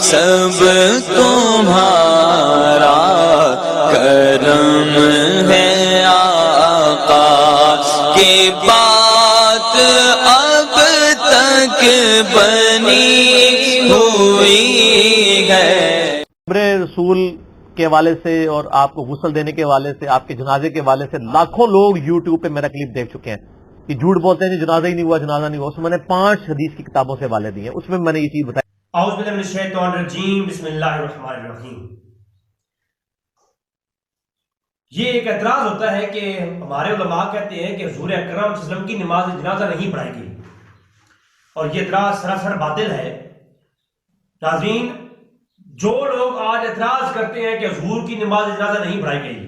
سب تمہارا کرم ہے آقا کی بات اب تک بنی ہوئی ہے۔ رسول کے حوالے سے اور آپ کو غسل دینے کے حوالے سے، آپ کے جنازے کے حوالے سے لاکھوں لوگ یوٹیوب پہ میرا کلپ دیکھ چکے ہیں کہ جھوٹ بولتے ہیں کہ جنازہ ہی نہیں ہوا، جنازہ نہیں ہوا۔ اس میں نے 5 حدیث کی کتابوں سے حوالے دیے ہیں، اس میں نے یہ چیز بتائی۔ اعوذ باللہ من الشیطان الرجیم، بسم اللہ الرحمن الرحیم۔ یہ ایک اعتراض ہوتا ہے کہ ہمارے علماء کہتے ہیں کہ حضور اکرم صلی اللہ علیہ وسلم کی نماز جنازہ نہیں پڑھائی گئی، اور یہ اعتراض سراسر باطل ہے۔ ناظرین، جو لوگ آج اعتراض کرتے ہیں کہ حضور کی نماز جنازہ نہیں پڑھائی گئی،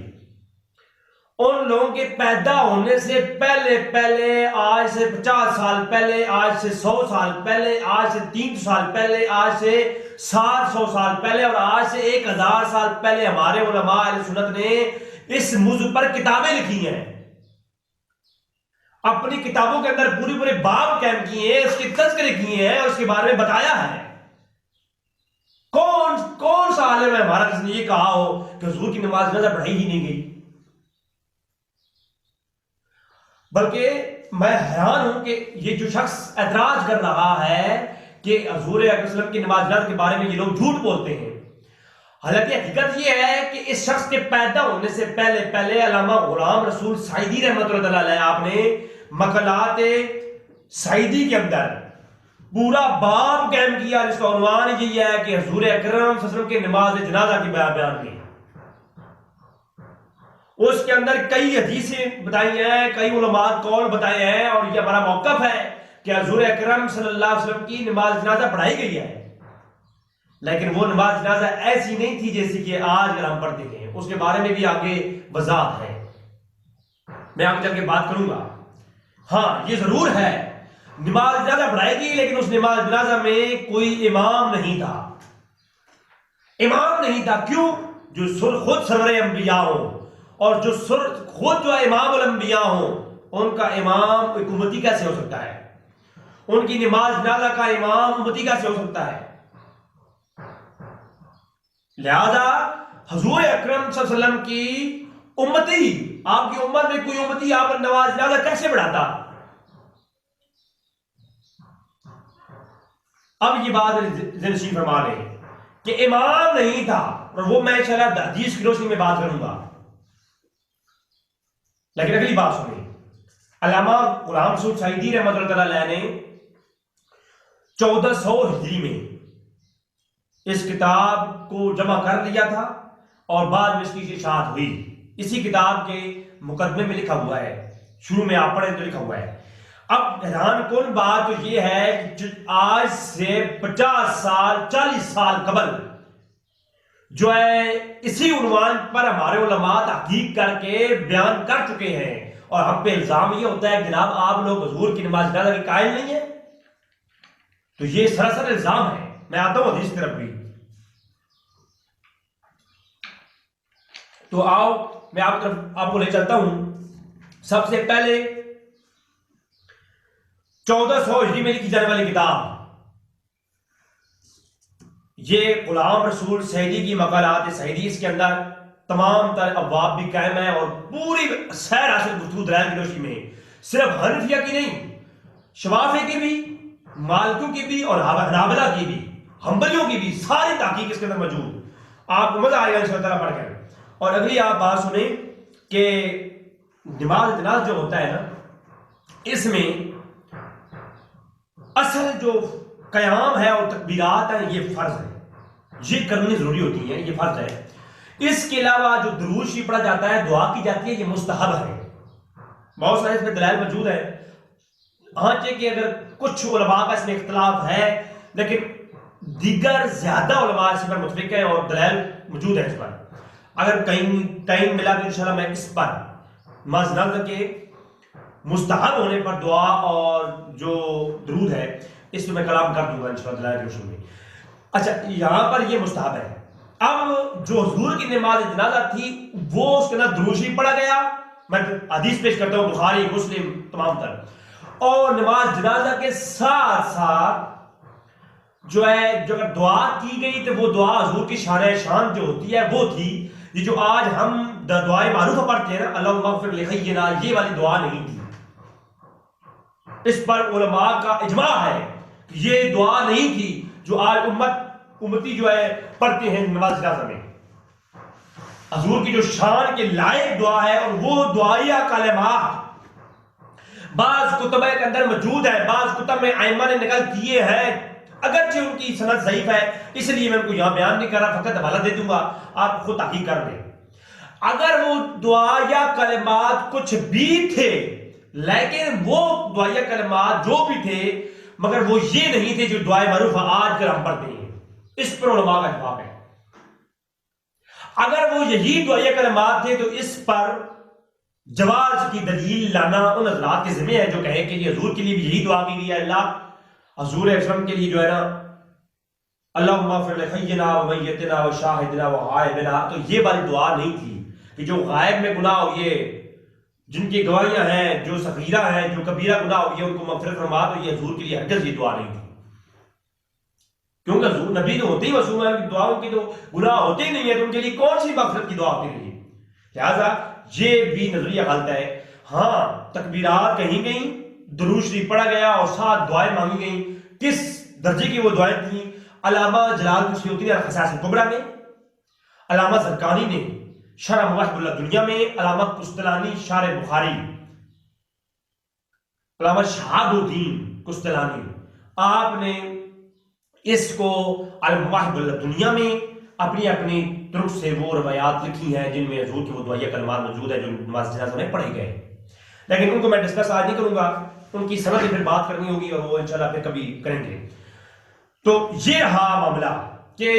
ان لوگوں کے پیدا ہونے سے پہلے آج سے 50 سال پہلے، آج سے 100 سال پہلے، آج سے 300 سال پہلے، آج سے 700 سال پہلے اور آج سے 1000 سال پہلے ہمارے علماء اہل سنت نے اس موضوع پر کتابیں لکھی ہیں، اپنی کتابوں کے اندر پورے باب قائم کیے ہیں، اس کے تذکرے کیے ہیں اور اس کے بارے میں بتایا ہے۔ کون سا عالم ہے ہمارا جس نے یہ کہا ہو کہ حضور کی نماز جنازہ پڑھائی ہی نہیں گئی؟ بلکہ میں حیران ہوں کہ یہ جو شخص اعتراض کر رہا ہے کہ حضور اکرم صلی اللہ علیہ وسلم کی نماز جنازہ کے بارے میں یہ لوگ جھوٹ بولتے ہیں، حالانکہ حقیقت یہ ہے کہ اس شخص کے پیدا ہونے سے پہلے علامہ غلام رسول سعیدی رحمۃ اللہ علیہ آپ نے مقالات سعیدی کے اندر پورا باب قائم کیا جس کا عنوان یہ ہے کہ حضور اکرم صلی اللہ علیہ وسلم کی نماز جنازہ کی بیان کی۔ اس کے اندر کئی حدیثیں بتائی ہیں، کئی علماء قول بتائے ہیں، اور یہ ہمارا موقف ہے کہ حضور اکرم صلی اللہ علیہ وسلم کی نماز جنازہ پڑھائی گئی ہے، لیکن وہ نماز جنازہ ایسی نہیں تھی جیسی کہ آج اگر ہم پڑھتے ہیں۔ اس کے بارے میں بھی آگے وضاحت ہے، میں آگے چل کے بات کروں گا۔ ہاں، یہ ضرور ہے نماز جنازہ پڑھائی گئی، لیکن اس نماز جنازہ میں کوئی امام نہیں تھا۔ امام نہیں تھا کیوں؟ جو خود سرور انبیاء ہوں اور جو خود جو امام الانبیاء ہوں، ان کا امام امتی کیسے ہو سکتا ہے؟ ان کی نماز جنازہ کا امام امتی کیسے ہو سکتا ہے؟ لہذا حضور اکرم صلی اللہ علیہ وسلم کی امتی، آپ کی امت میں کوئی امتی آپ پر نماز جنازہ کیسے پڑھاتا؟ اب یہ بات ذہن فرما لیں کہ امام نہیں تھا، اور وہ میں انشاءاللہ حدیث کی روشنی میں بات کروں گا، لیکن اگلی بات سنیں۔ علامہ غلام رسول سعیدی رحمۃ اللہ علیہ نے 1400 ہجری میں اس کتاب کو جمع کر لیا تھا، اور بعد میں اس کی اشاعت ہوئی۔ اسی کتاب کے مقدمے میں لکھا ہوا ہے، شروع میں آپ پڑھیں تو لکھا ہوا ہے۔ اب حیران کن بات تو یہ ہے کہ آج سے 50 سال 40 سال قبل جو ہے اسی عنوان پر ہمارے علماء تحقیق کر کے بیان کر چکے ہیں، اور ہم پہ الزام یہ ہوتا ہے کہ جناب آپ لوگ حضور کی نماز جنازہ کے قائل نہیں ہیں، تو یہ سراسر الزام ہے۔ میں آتا ہوں حدیث طرف بھی، تو آؤ میں آپ کو لے چلتا ہوں۔ سب سے پہلے 1400 ہجری میں لکھی جانے والی کتاب، یہ غلام رسول سعیدی کی مقالات سعیدی، اس کے اندر تمام تر ابواب بھی قائم ہے، اور پوری سیر حاصل گفتگو دلائل کی روشنی میں صرف حنفیہ کی نہیں، شوافی کی بھی، مالکیوں کی بھی، اور حنابلہ کی بھی، حنبلیوں کی بھی، ساری تحقیق اس کے اندر موجود۔ آپ کو مزہ آئے گا انشاءاللہ تعالیٰ پڑھ کر۔ اور اگلی آپ بات سنیں کہ نماز جنازہ جو ہوتا ہے نا، اس میں اصل جو قیام ہے اور تکبیرات ہیں یہ فرض ہے، یہ کرنی ضروری ہوتی ہے، یہ فرض ہے۔ اس کے علاوہ جو درود شریف پڑھا جاتا ہے، دعا کی جاتی ہے، یہ مستحب ہے۔ بہت سارے اس میں دلائل موجود ہیں، ہاں کہ اگر کچھ علماء کا اس میں اختلاف ہے، لیکن دیگر زیادہ علماء اس پر متفق ہیں اور دلائل موجود ہیں اس پر۔ اگر کہیں ٹائم ملا تو انشاءاللہ میں اس پر نماز جنازہ کے مستحب ہونے پر دعا اور جو درود ہے اس پہ میں کلام کر دوں گا انشاءاللہ دلائل کی روشنی میں۔ اچھا، یہاں پر یہ مستحب ہے۔ اب جو حضور کی نماز جنازہ تھی وہ اس کے اندر درود شریف پڑھا گیا، میں حدیث پیش کرتا ہوں بخاری مسلم تمام تر، اور نماز جنازہ کے ساتھ ساتھ جو ہے جو اگر دعا کی گئی تو وہ دعا حضور کی شان شان جو ہوتی ہے وہ تھی. یہ جو آج ہم دعائیں معروف پڑھتے ہیں نا, اللہم اغفر لخینا, یہ والی دعا نہیں تھی. اس پر علماء کا اجماع ہے کہ یہ دعا نہیں تھی جو آج امتی جو ہے پڑھتے ہیں نماز جنازہ میں. حضور کی جو شان کے لائق دعا ہے, اور وہ دعائیہ کلمات بعض کتب کے اندر موجود ہے, بعض کتب میں ائمہ نے نقل کیے ہیں, اگرچہ ان کی سند ضعیف ہے, اس لیے میں ان کو یہاں بیان نہیں کر رہا, فقط حوالہ دے دوں گا, آپ خود تحقیق کر لیں. اگر وہ دعا یا کلمات کچھ بھی تھے, لیکن وہ دعا یا کلمات جو بھی تھے مگر وہ یہ نہیں تھے جو دعائیں معروف آج کل ہم پڑھتے ہیں, اس پر علماء کا جواب ہے. اگر وہ یہی دعا یا کلمات تھے تو اس پر جواز کی دلیل لانا ان حضرات کے ذمہ ہے جو کہیں کہ یہ حضور کے لیے بھی یہی دعا کی گئی ہے, اللہ حضور اکرم کے لیے جو ہے نا اللہم اغفر لحینا و میتنا و شاہدنا و غائبنا, تو یہ والی دعا نہیں تھی کہ جو غائب میں گناہ ہوئے, جن کی گواہیاں ہیں, جو صغیرہ ہیں, جو کبیرہ گناہ ہوئے ان کو مغفرت فرما, تو یہ حضور کے لیے ہرگز یہ دعا نہیں تھی. کیونکہ حضور نبی تو ہوتے ہی معصوم ہیں, دعاؤں کی تو گناہ ہوتے ہی نہیں ہے, تو ان کے لیے کون سی مغفرت کی دعا ہوتی رہی. لہٰذا یہ بھی نظریہ غلط ہے. ہاں تکبیرات کہیں گئیں, درود شریف پڑھا گیا اور ساتھ دعائیں مانگی گئیں. کس درجے کی وہ دعائیں تھیں؟ علامہ جلال الدین سیوطی نے الخصائص الکبریٰ میں, علامہ زرقانی نے شرح مواہب اللہ دنیا میں, علامہ قسطلانی شارح بخاری, علامہ شہاب الدین قسطلانی, آپ نے اس کو المواہب اللہ دنیا میں اپنی اپنی طرف سے وہ روایات لکھی ہیں جن میں حضور کی وہ دعائیہ کلمات موجود ہیں جو نماز جنازہ میں پڑھے گئے. لیکن ان کو میں ڈسکس آج نہیں کروں گا, ان کی سند پھر بات کرنی ہوگی اور وہ انشاءاللہ پھر کبھی کریں گے. تو یہ رہا معاملہ کہ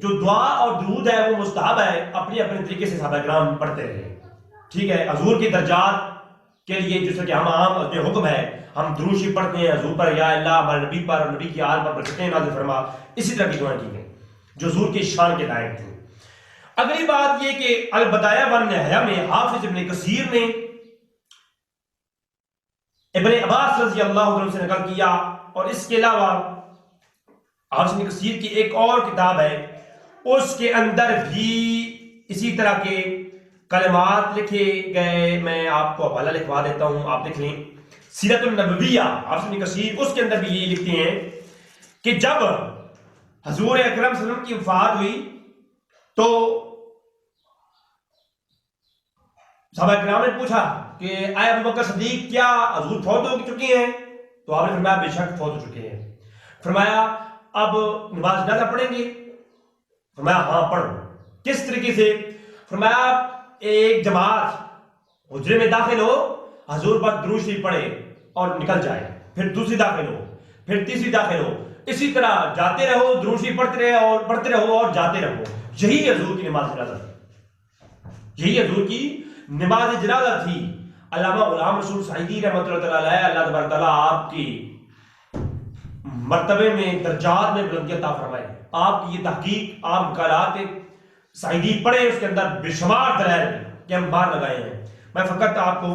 جو دعا اور درود ہے وہ مستحب ہے, اپنی اپنے طریقے سے صحابہ کرام پڑھتے رہے. ٹھیک ہے, حضور کے درجات کے لیے جس طرح کہ ہم عام حکم ہے ہم درود شریف پڑھتے ہیں حضور پر, یا اللہ ہمارے نبی پر, نبی کی آل پر برکتیں نازل فرما, اسی طرح کی دعائیں کی گئیں جو حضور کی شان کے لائق تھیں. اگلی بات یہ کہ البدایہ والنہایہ میں حافظ ابن کثیر نے ابن عباس رضی اللہ عنہ سے نقل کیا, اور اس کے علاوہ حافظ ابن کثیر کی ایک اور کتاب ہے, اس کے اندر بھی اسی طرح کے کلمات لکھے گئے. میں آپ کو حوالہ لکھوا دیتا ہوں, آپ دیکھ لیں. سیرت النبویہ حافظ ابن کثیر, اس کے اندر بھی یہ لکھتے ہیں کہ جب حضور اکرم صلی اللہ علیہ وسلم کی وفات ہوئی تو صحابہ کرام نے پوچھا کہ اے ابو بکر صدیق کیا حضور فوت ہو چکے ہیں؟ تو آپ نے فرمایا بے شک فوت ہو چکے ہیں. فرمایا اب نماز جنازہ پڑھیں گے؟ فرمایا ہاں پڑھو. کس طریقے سے؟ فرمایا ایک جماعت حجرے میں داخل ہو, حضور پر درود شریف پڑھے اور نکل جائے, پھر دوسری داخل ہو, پھر تیسری داخل ہو, اسی طرح جاتے رہو, درود شریف پڑھتے رہو اور جاتے رہو. یہی حضور کی نماز جنازہ تھی, یہی حضور کی نماز جنازہ تھی. علامہ غلام رسول سعیدی رحمۃ اللہ علیہ, اللہ تبارک تعالیٰ آپ کی مرتبے میں درجات میں بلندی عطا فرمائے. آپ کی یہ تحقیق آپ مقالات سعیدی پڑھے, اس کے اندر بے شمار دلائل کہ ہم باہر لگائے ہیں. میں فقط آپ کو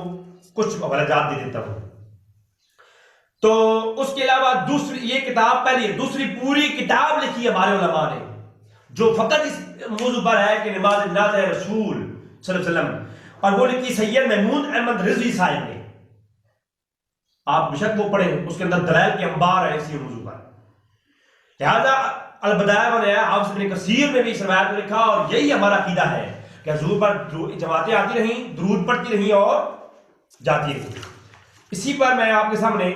کچھ حوالہ جات دے دیتا ہوں. تو اس کے علاوہ دوسری یہ کتاب پہلی, دوسری پوری کتاب لکھی ہمارے علماء نے جو فقط اس موضوع پر ہے کہ نماز جنازہ رسول صلی اللہ علیہ وسلم, اور وہ لکھی سید محمود احمد رضوی صاحب نے. آپ بے شک وہ پڑھیں, اس کے اندر دلائل کے انبار ہے اسی موضوع پر. لہذا البدایہ والنہایہ حافظ ابن کثیر نے بھی اس روایت کو لکھا, اور یہی ہمارا عقیدہ ہے کہ حضور پر جماعتیں آتی رہیں, درود پڑھتی رہیں اور جاتی رہیں. اسی پر میں آپ کے سامنے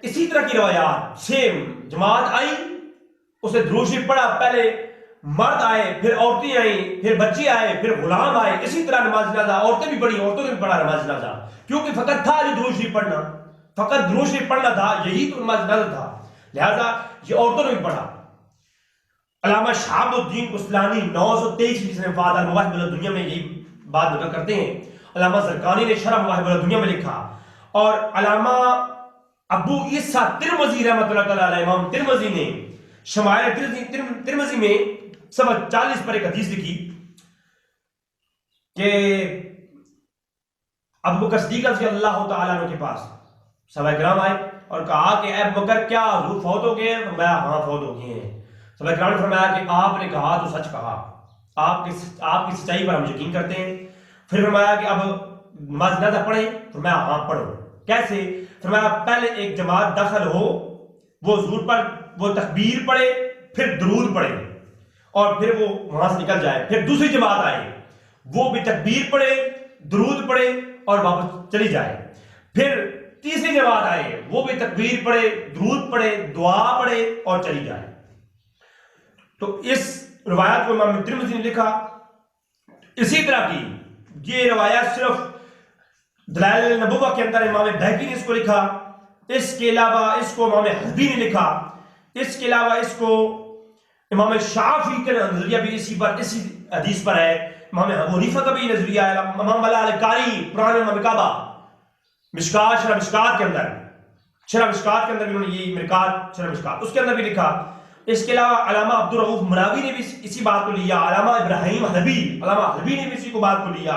اسی طرح کی روایات سیم, جماعت آئی, اسے درود شریف پڑھا, پہلے مرد آئے, پھر عورتیں آئیں, پھر بچے آئے, پھر غلام آئے, اسی طرح نماز جنازہ عورتیں بھی پڑھی, عورتوں نے بھی پڑھا نماز جنازہ, کیونکہ فقط تھا جو درود شریف پڑھنا, فقط درود شریف پڑھنا تھا, یہی تو نماز جنازہ تھا. لہذا یہ عورتوں نے بھی پڑھا. علامہ شہاب الدین قسطلانی 923 میں وفات, المواہب اللہ دنیا میں یہی بات نقل کرتے ہیں. علامہ زرقانی نے شرح مواہب اللہ دنیا میں لکھا, اور علامہ ابو عیسیٰ ترمذی رحمۃ اللہ تعالیٰ علیہ, امام ترمذی نے شمائل ترمذی میں 40 پر ایک حدیث لکھی کہ ابو بکر صدیق رضی اللہ تعالیٰ عنہ کے پاس صحابہ کرام آئے, اور کہا کہ اے ابو بکر کیا حضور فوت ہو گئے ہیں؟ فرمایا ہاں فوت ہو گئے ہیں۔ صحابہ کرام نے فرمایا کہ آپ نے کہا تو سچ کہا، آپ کی سچائی پر ہم یقین کرتے ہیں۔ پھر فرمایا کہ اب نماز جنازہ پڑھیں؟ فرمایا ہاں پڑھو۔ کیسے؟ فرمایا پہلے ایک جماعت داخل ہو، وہ حضور پر وہ تکبیر پڑھے، پھر درود پڑھے، اور پھر وہ وہاں سے نکل جائے۔ پھر دوسری جماعت آئے، وہ بھی تکبیر پڑھے، درود پڑھے اور واپس چلی جائے۔ پھر تیسری جماعت آئے، وہ بھی تکبیر پڑھے، درود پڑھے، دعا پڑھے اور چلی جائے۔ تو اس روایت کو امام ترمذی نے لکھا۔ اسی طرح کی یہ روایت صرف دلائل النبوہ کے اندر امام بہقی نے اس کو لکھا، اس کے علاوہ اس کو امام حزبی نے لکھا، اس کے علاوہ اس کو امام شافعی کا نظریہ بھی اسی حدیث پر ہے، امام ابو حنیفہ کا بھی نظریہ ہے، امام بلال قاری پرانے امام کعبہ مشکات شرح مشکات کے اندر بھی انہوں نے یہی مرکات شرح مشکات اس کے اندر بھی لکھا۔ اس کے علاوہ علامہ عبدالرؤوف مناوی نے بھی اسی بات کو لیا، علامہ ابراہیم حلبی نے بھی اسی کو بات کو لیا،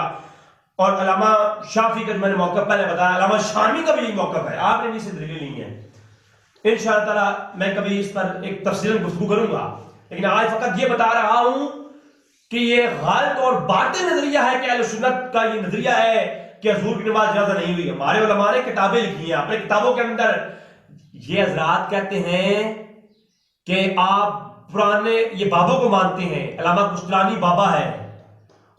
اور علامہ شافعی کا جو میں نے موقف پہلے بتایا، علامہ شامی کا بھی یہی موقف ہے، آپ نے بھی اسے دلیل لی ہے۔ انشاءاللہ تعالی میں کبھی اس پر ایک تفصیل گفتگو کروں گا، لیکن آج فقط یہ بتا رہا ہوں کہ یہ غلط اور باطل نظریہ ہے کہ اہل سنت کا یہ نظریہ ہے کہ حضور کی نماز جنازہ نہیں ہوئی۔ ہمارے علماء نے کتابیں لکھی ہیں، اپنے کتابوں کے اندر یہ حضرات کہتے ہیں کہ آپ پرانے یہ بابوں کو مانتے ہیں، علامہ قسطلانی بابا ہے،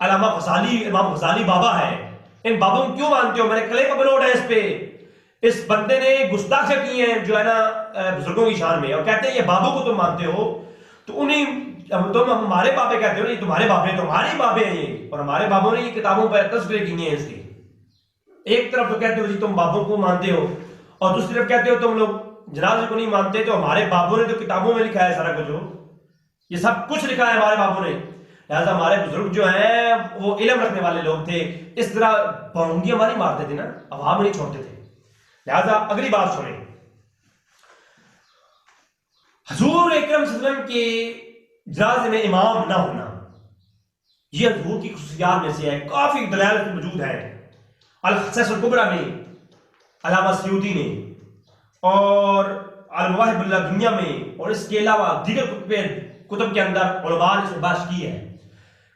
علامہ غزالی امام غزالی بابا ہے، ان بابوں کو کیوں مانتے ہو؟ میں نے کلیم اپلوڈ ہے اس پہ، اس بندے نے گستاخی کی ہے جو ہے نا بزرگوں کی شان میں، اور کہتے ہیں یہ بابوں کو تم مانتے ہو، تو انہیں تم ہمارے بابے کہتے ہو، نہیں تمہارے بابے تمہاری بابے ہیں یہ، اور ہمارے بابوں نے یہ کتابوں پر تذکرے کیے ہیں اس کے۔ ایک طرف تو کہتے ہو جی تم بابوں کو مانتے ہو، اور دوسری طرف کہتے ہو تم لوگ جنازے کو نہیں مانتے، تو ہمارے بابوں نے تو کتابوں میں لکھا ہے سارا کچھ، یہ سب کچھ لکھا ہے ہمارے بابوں نے، لہٰذا ہمارے بزرگ جو ہیں وہ علم رکھنے والے لوگ تھے، اس طرح بھونگی ہماری مارتے تھے نا، عوام نہیں چھوڑتے تھے۔ لہٰذا اگلی بات سنیں، حضور اکرم صلی اللہ علیہ وسلم کے جنازے میں امام نہ ہونا یہ حضور کی خصوصیات میں سے ہے، کافی دلائل موجود ہیں، الخصائص الکبریٰ میں علامہ سیوطی نے، اور المواہب اللدنیہ میں، اور اس کے علاوہ دیگر کتب کے اندر علماء نے اس بات کی ہے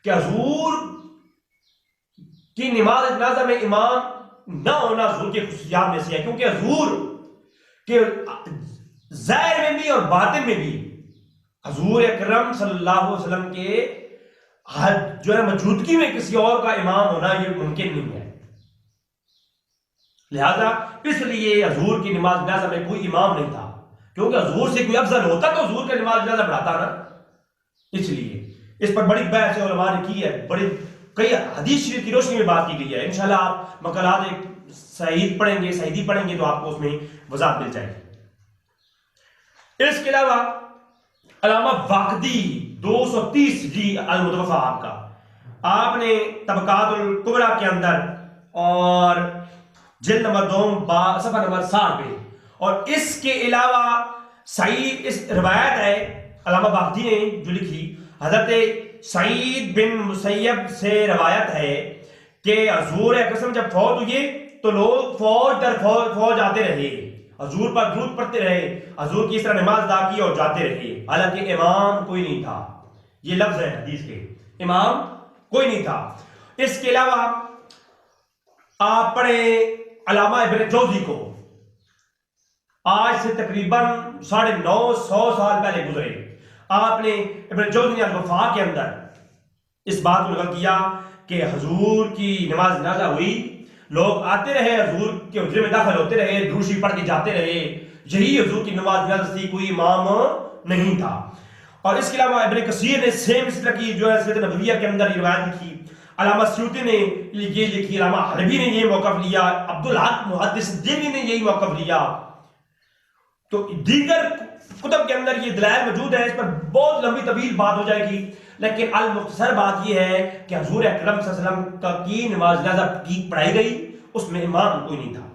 کہ حضور کی نماز جنازہ میں امام نہ ہونا حضور کی خصوصیات میں سے ہے، کیونکہ حضور کے ظاہر میں بھی اور باطن میں بھی حضور اکرم صلی اللہ علیہ وسلم کے جو ہے موجودگی میں کسی اور کا امام ہونا یہ ممکن نہیں ہے، لہذا اس لیے حضور کی نماز جنازہ میں کوئی امام نہیں تھا، کیونکہ حضور سے کوئی افضل ہوتا تو حضور کا نماز جنازہ پڑھاتا نا، اس لیے اس پر بڑی بحث علماء نے کی ہے، بڑی کئی حدیث شریف کی روشنی میں بات کی گئی ہے۔ انشاءاللہ آپ مقالات سعید پڑھیں گے تو آپ کو اس میں وضاحت مل جائے گی۔ اس کے علاوہ علامہ واقدی 230 ہجری المتوفہ آپ نے طبقات الکبریٰ کے اندر اور جلد نمبر 2 صفحہ نمبر 60 پہ، اور اس کے علاوہ سعید اس روایت ہے علامہ واقدی نے جو لکھی، حضرت سعید بن مسیب سے روایت ہے کہ حضور اکرم جب فوت ہوئے تو لوگ فوج در فوج آتے رہے، حضور پر درود پڑھتے رہے، حضور کی اس طرح نماز ادا کی اور جاتے رہے، حالانکہ امام کوئی نہیں تھا، یہ لفظ ہے حدیث کے، امام کوئی نہیں تھا۔ اس کے علاوہ آپ پڑھے علامہ ابن جوزی کو، آج سے تقریباً 950 سال پہلے گزرے، آپ نے ابن جوزی نے الوفاء کے اندر اس بات کو نقل کیا کہ حضور کی نماز جنازہ ہوئی، لوگ آتے رہے، حضور کے حجرے میں داخل ہوتے رہے، درود شریف پڑھ کے جاتے رہے، یہی حضور کی نماز جنازہ تھی، کوئی امام نہیں تھا۔ اور اس کے علاوہ ابن کثیر نے سیم اس طرح کی جو ہے سیرت نبویہ کے اندر یہ روایت لکھی، علامہ سیوطی نے یہ لکھی، علامہ حلبی نے یہ موقف لیا، عبدالحق محدث دینی نے یہی موقف لیا، تو دیگر کتب کے اندر یہ دلائل موجود ہیں، اس پر بہت لمبی طویل بات ہو جائے گی، لیکن المختصر بات یہ ہے کہ حضور اکرم صلی اللہ علیہ وسلم کی نماز جنازہ کی پڑھائی گئی، اس میں امام کوئی نہیں تھا،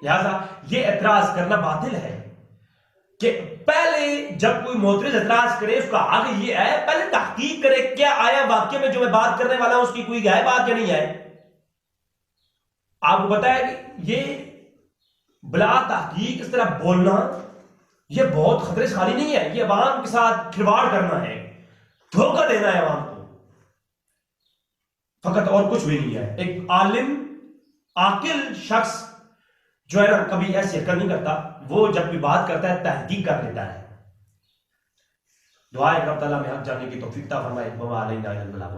لہذا یہ اعتراض کرنا باطل ہے کہ پہلے جب کوئی معترض اعتراض کرے اس کا حق یہ ہے پہلے تحقیق کرے کیا آیا واقعے میں جو میں بات کرنے والا ہوں اس کی کوئی ہے بات یا نہیں ہے۔ آپ کو پتا ہے کہ یہ بلا تحقیق اس طرح بولنا یہ بہت خطرے سے خالی نہیں ہے. یہ عوام کے ساتھ کھلواڑ کرنا ہے, دھوکہ دینا ہے عوام کو فقط, اور کچھ بھی نہیں ہے. ایک عالم عاقل شخص جو ہے نا کبھی ایسی حرکت نہیں کرتا, وہ جب بھی بات کرتا ہے تحقیق کر لیتا ہے. دعا ہے رب تعالیٰ میں حق جانے کی توفیق عطا فرمائے. وما علینا الا البلاغ.